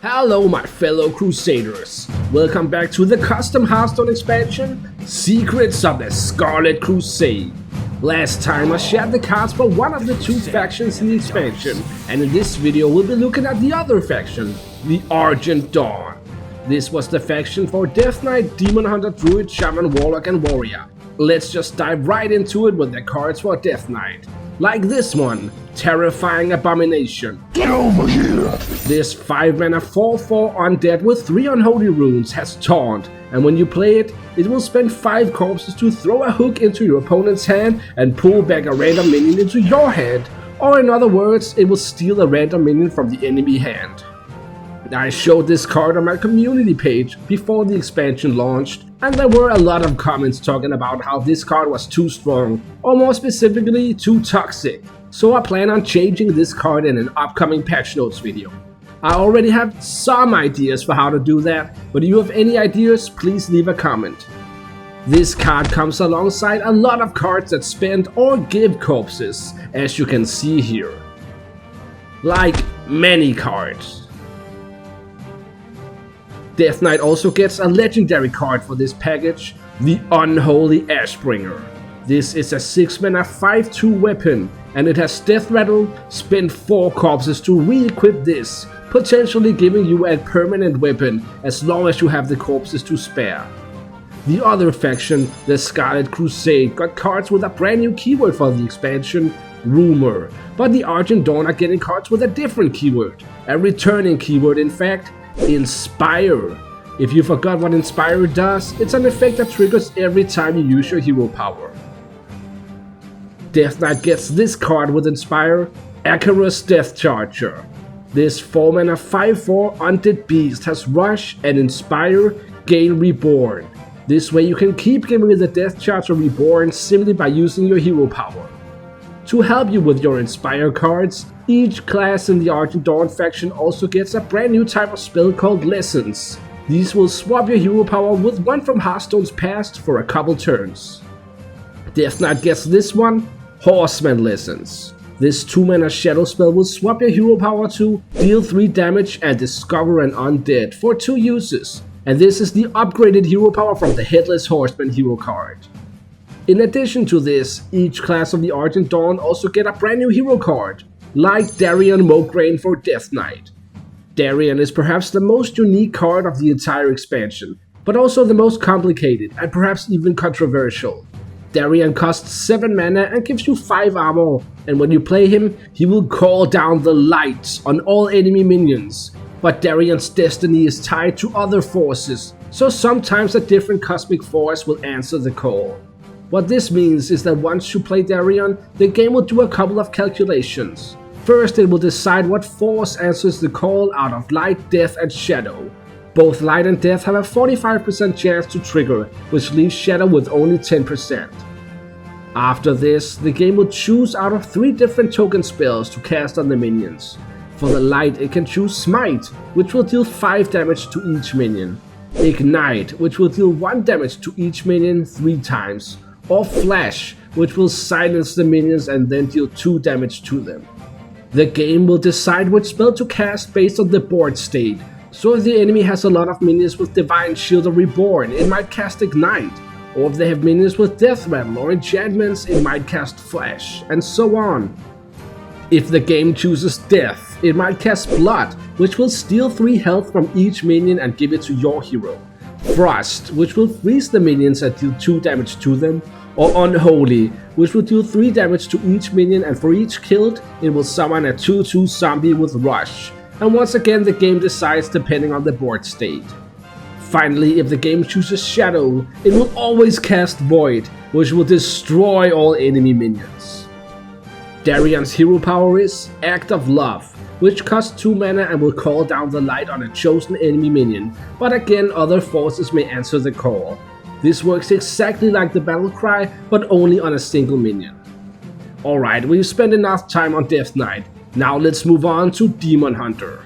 Hello my fellow Crusaders, welcome back to the custom Hearthstone expansion, Secrets of the Scarlet Crusade. Last time I shared the cards for one of the two factions in the expansion, and in this video we'll be looking at the other faction, the Argent Dawn. This was the faction for Death Knight, Demon Hunter, Druid, Shaman, Warlock and Warrior. Let's just dive right into it with the cards for Death Knight. Like this one, Terrifying Abomination. Get over here! This 5-mana 4/4 undead with 3 unholy runes has Taunt, and when you play it, it will spend 5 corpses to throw a hook into your opponent's hand and pull back a random minion into your hand, or in other words, it will steal a random minion from the enemy hand. I showed this card on my community page before the expansion launched, and there were a lot of comments talking about how this card was too strong, or more specifically, too toxic. So I plan on changing this card in an upcoming patch notes video. I already have some ideas for how to do that, but if you have any ideas, please leave a comment. This card comes alongside a lot of cards that spend or give corpses, as you can see here. Like many cards. Death Knight also gets a legendary card for this package, the Unholy Ashbringer. This is a 6-mana 5/2 weapon, and it has Death Rattle. Spend 4 corpses to re-equip this, potentially giving you a permanent weapon as long as you have the corpses to spare. The other faction, the Scarlet Crusade, got cards with a brand new keyword for the expansion, Rumor, but the Argent Dawn are getting cards with a different keyword, a returning keyword in fact, Inspire. If you forgot what Inspire does, it's an effect that triggers every time you use your hero power. Death Knight gets this card with Inspire, Acarus Death Charger. This 4-mana 5/4 undead beast has Rush and Inspire, gain Reborn. This way you can keep giving the Death Charger Reborn simply by using your hero power. To help you with your Inspire cards, each class in the Argent Dawn faction also gets a brand new type of spell called Lessons. These will swap your hero power with one from Hearthstone's past for a couple turns. Death Knight gets this one, Horseman Lessons. This 2-mana shadow spell will swap your hero power to deal 3 damage and discover an undead for 2 uses, and this is the upgraded hero power from the Headless Horseman hero card. In addition to this, each class of the Argent Dawn also get a brand new hero card, like Darion Mograine for Death Knight. Darion is perhaps the most unique card of the entire expansion, but also the most complicated and perhaps even controversial. Darion costs 7 mana and gives you 5 armor, and when you play him, he will call down the light on all enemy minions. But Darion's destiny is tied to other forces, so sometimes a different cosmic force will answer the call. What this means is that once you play Darion, the game will do a couple of calculations. First, it will decide what force answers the call out of light, death and shadow. Both light and death have a 45% chance to trigger, which leaves shadow with only 10%. After this, the game will choose out of 3 different token spells to cast on the minions. For the light, it can choose Smite, which will deal 5 damage to each minion. Ignite, which will deal 1 damage to each minion 3 times. Or Flash, which will silence the minions and then deal 2 damage to them. The game will decide which spell to cast based on the board state, so if the enemy has a lot of minions with Divine Shield or Reborn, it might cast Ignite, or if they have minions with Death Rattle or enchantments, it might cast Flash, and so on. If the game chooses Death, it might cast Blood, which will steal 3 health from each minion and give it to your hero. Frost, which will freeze the minions and deal 2 damage to them, or Unholy, which will deal 3 damage to each minion, and for each killed, it will summon a 2/2 zombie with Rush, and once again the game decides depending on the board state. Finally, if the game chooses Shadow, it will always cast Void, which will destroy all enemy minions. Darion's hero power is Act of Love, which costs 2 mana and will call down the light on a chosen enemy minion, but again other forces may answer the call. This works exactly like the battle cry, but only on a single minion. Alright, we've spent enough time on Death Knight, now let's move on to Demon Hunter.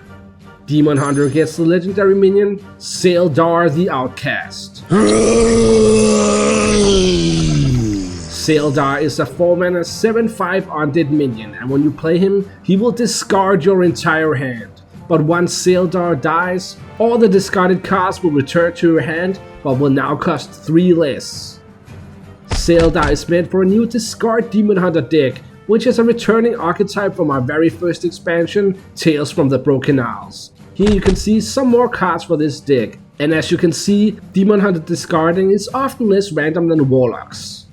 Demon Hunter gets the legendary minion, Saeldar the Outcast. Saeldar is a 4-mana 7/5 undead minion, and when you play him, he will discard your entire hand. but once Seldar dies, all the discarded cards will return to your hand, but will now cost 3 less. Seldar is meant for a new discard Demon Hunter deck, which is a returning archetype from our very first expansion, Tales from the Broken Isles. Here you can see some more cards for this deck, and as you can see, Demon Hunter discarding is often less random than Warlocks.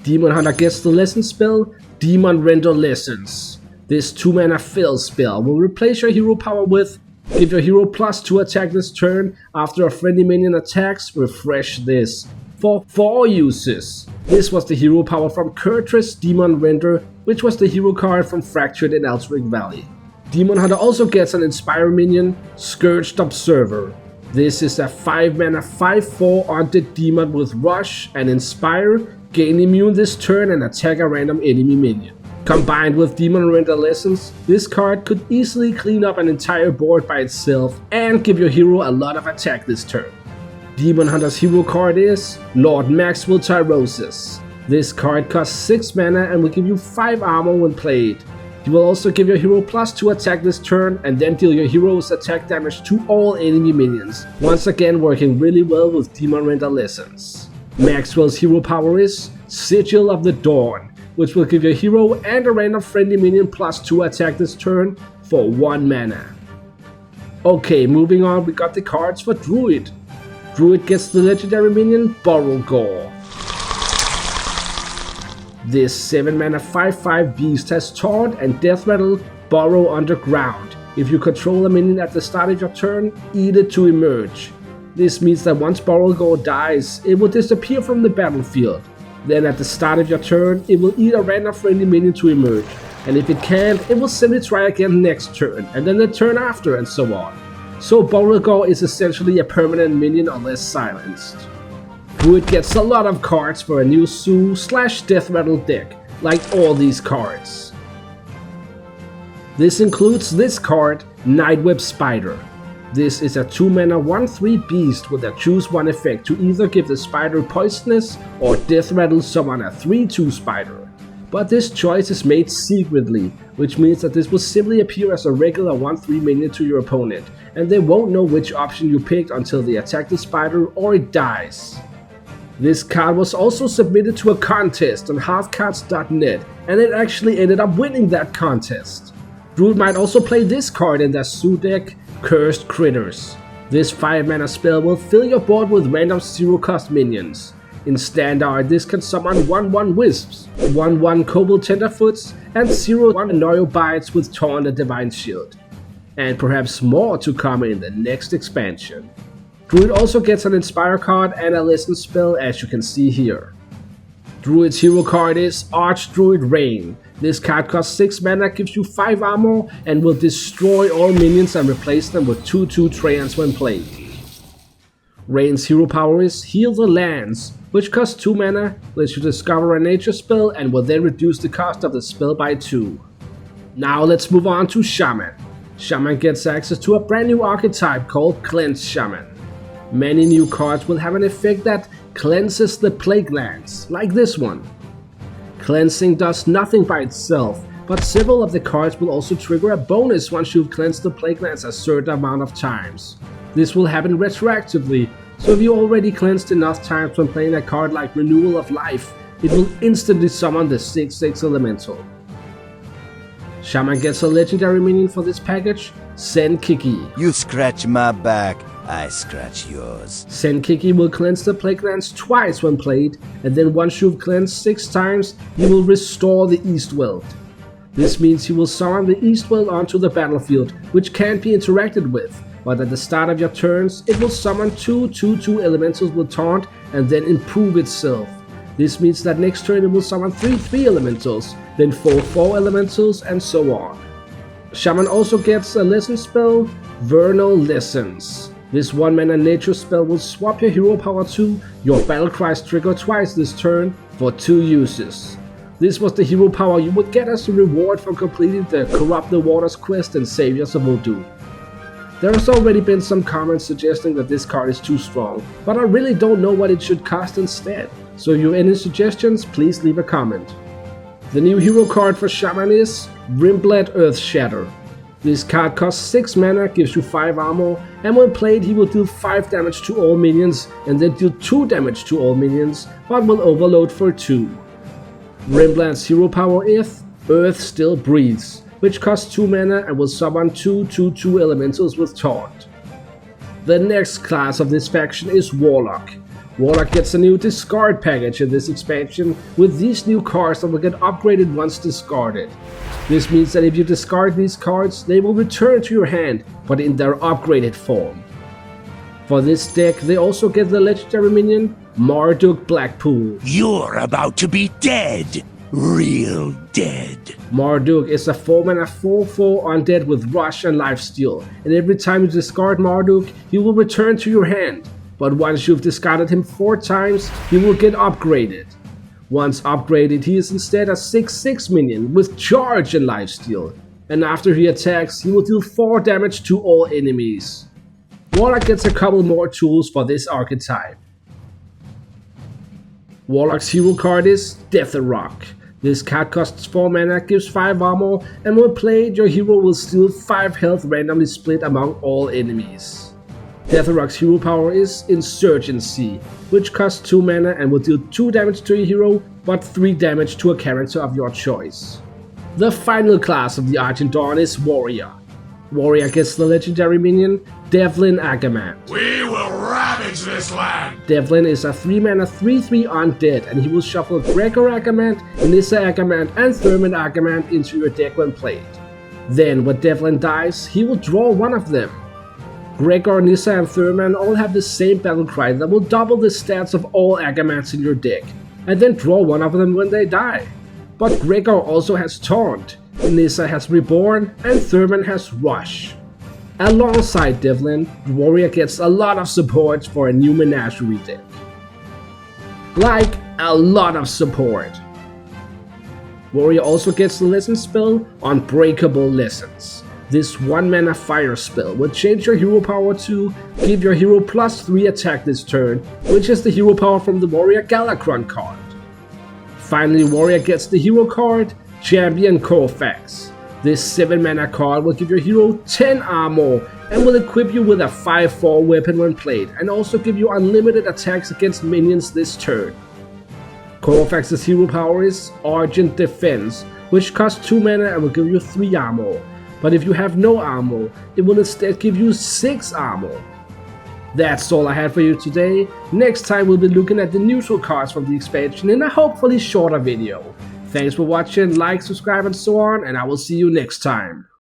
Demon Hunter gets the lesson spell, Demon Render Lessons. This 2-mana fill spell will replace your hero power with, give your hero +2 attack this turn, after a friendly minion attacks, refresh this. For 4 uses. This was the hero power from Kurtrus Demon Render, which was the hero card from Fractured in Elteric Valley. Demon Hunter also gets an Inspire minion, Scourged Observer. This is a 5-mana 5/4 undead demon with Rush and Inspire, gain immune this turn and attack a random enemy minion. Combined with Demon Render Lessons, this card could easily clean up an entire board by itself and give your hero a lot of attack this turn. Demon Hunter's hero card is Lord Maxwell Tyrosus. This card costs 6 mana and will give you 5 armor when played. You will also give your hero +2 attack this turn and then deal your hero's attack damage to all enemy minions, once again working really well with Demon Render Lessons. Maxwell's hero power is Sigil of the Dawn, which will give your hero and a random friendly minion +2 attack this turn for 1 mana. Okay, moving on, we got the cards for Druid. Druid gets the legendary minion Borrelgore. This 7-mana 5/5 beast has Taunt and Death Rattle, Burrow Underground. If you control a minion at the start of your turn, eat it to emerge. This means that once Borrelgore dies, it will disappear from the battlefield. Then at the start of your turn, it will eat a random friendly minion to emerge. And if it can't, it will simply try again next turn, and then the turn after, and so on. So Borrelgore is essentially a permanent minion unless silenced. Druid gets a lot of cards for a new Zoo/Death Rattle deck, like all these cards. This includes this card, Nightweb Spider. This is a 2-mana 1/3 beast with a choose 1 effect to either give the spider poisonous or Death Rattle summon a 3/2 spider. But this choice is made secretly, which means that this will simply appear as a regular 1/3 minion to your opponent, and they won't know which option you picked until they attack the spider or it dies. This card was also submitted to a contest on hearthcards.net, and it actually ended up winning that contest. Druid might also play this card in their Zoo deck, Cursed Critters. This 5-mana spell will fill your board with random 0-cost minions. In Standard, this can summon 1/1 Wisps, 1/1 Kobold Tenderfoots, and 0/1 Annoyobites with Taunt and Divine Shield. And perhaps more to come in the next expansion. Druid also gets an Inspire card and a Lesson spell, as you can see here. Druid's hero card is Archdruid Rain. This card costs 6 mana, gives you 5 armor, and will destroy all minions and replace them with 2/2 Treants when played. Rain's hero power is Heal the Lands, which costs 2 mana, lets you discover a nature spell, and will then reduce the cost of the spell by 2. Now let's move on to Shaman. Shaman gets access to a brand new archetype called Cleanse Shaman. Many new cards will have an effect that cleanses the Plague Lands, like this one. Cleansing does nothing by itself, but several of the cards will also trigger a bonus once you've cleansed the Plague Lands a certain amount of times. This will happen retroactively, so if you already cleansed enough times when playing a card like Renewal of Life, it will instantly summon the 6/6 elemental. Shaman gets a legendary minion for this package, Senkiki. You scratch my back, I scratch yours. Senkiki will cleanse the Plague Lands twice when played, and then once you've cleansed 6 times, you will restore the Eastweld. This means you will summon the Eastweld onto the battlefield, which can't be interacted with, but at the start of your turns, it will summon 2 2/2 elementals with Taunt and then improve itself. This means that next turn it will summon 3/3 elementals, then 4/4 elementals, and so on. Shaman also gets a lesson spell, Vernal Lessons. This 1-mana nature spell will swap your hero power to your Battlecry's trigger twice this turn for 2 uses. This was the hero power you would get as a reward for completing the Corrupt the Waters quest in Saviors of Voodoo. There has already been some comments suggesting that this card is too strong, but I really don't know what it should cost instead. So if you have any suggestions, please leave a comment. The new hero card for Shaman is Rimbled Earthshatter. This card costs 6 mana, gives you 5 armor, and when played he will deal 5 damage to all minions and then deal 2 damage to all minions, but will overload for 2. Rimblast's hero power is Earth Still Breathes, which costs 2 mana and will summon 2/2/2 elementals with Taunt. The next class of this faction is Warlock. Warlock gets a new discard package in this expansion with these new cards that will get upgraded once discarded. This means that if you discard these cards, they will return to your hand, but in their upgraded form. For this deck, they also get the legendary minion, Marduk Blackpool. You're about to be dead. Real dead. Marduk is a 4-mana 4/4 undead with Rush and Lifesteal, and every time you discard Marduk, he will return to your hand. But once you've discarded him 4 times, he will get upgraded. Once upgraded, he is instead a 6/6 minion with Charge and Lifesteal, and after he attacks, he will deal 4 damage to all enemies. Warlock gets a couple more tools for this archetype. Warlock's hero card is Deathrok. This card costs 4 mana, gives 5 armor, and when played, your hero will steal 5 health randomly split among all enemies. Deathrok's hero power is Insurgency, which costs 2 mana and will deal 2 damage to your hero, but 3 damage to a character of your choice. The final class of the Argent Dawn is Warrior. Warrior gets the legendary minion, Devlin Agamant. We will ravage this land! Devlin is a 3-mana 3/3 undead, and he will shuffle Gregor Agamant, Nissa Agamant, and Thurman Agamant into your deck when played. Then, when Devlin dies, he will draw one of them. Gregor, Nissa, and Thurman all have the same battle cry that will double the stats of all Agamants in your deck, and then draw one of them when they die. But Gregor also has Taunt, Nissa has Reborn, and Thurman has Rush. Alongside Devlin, the Warrior gets a lot of support for a new Menagerie deck. Like, a lot of support. Warrior also gets the lesson spell Unbreakable Lessons. This 1-mana fire spell will change your hero power to give your hero +3 attack this turn, which is the hero power from the Warrior Galakron card. Finally, Warrior gets the hero card, Champion Corfax. This 7-mana card will give your hero 10 armor and will equip you with a 5/4 weapon when played, and also give you unlimited attacks against minions this turn. Corfax's hero power is Argent Defense, which costs 2 mana and will give you 3 armor. But if you have no armor, it will instead give you 6 armor. That's all I had for you today. Next time we'll be looking at the neutral cards from the expansion in a hopefully shorter video. Thanks for watching, like, subscribe and so on, and I will see you next time.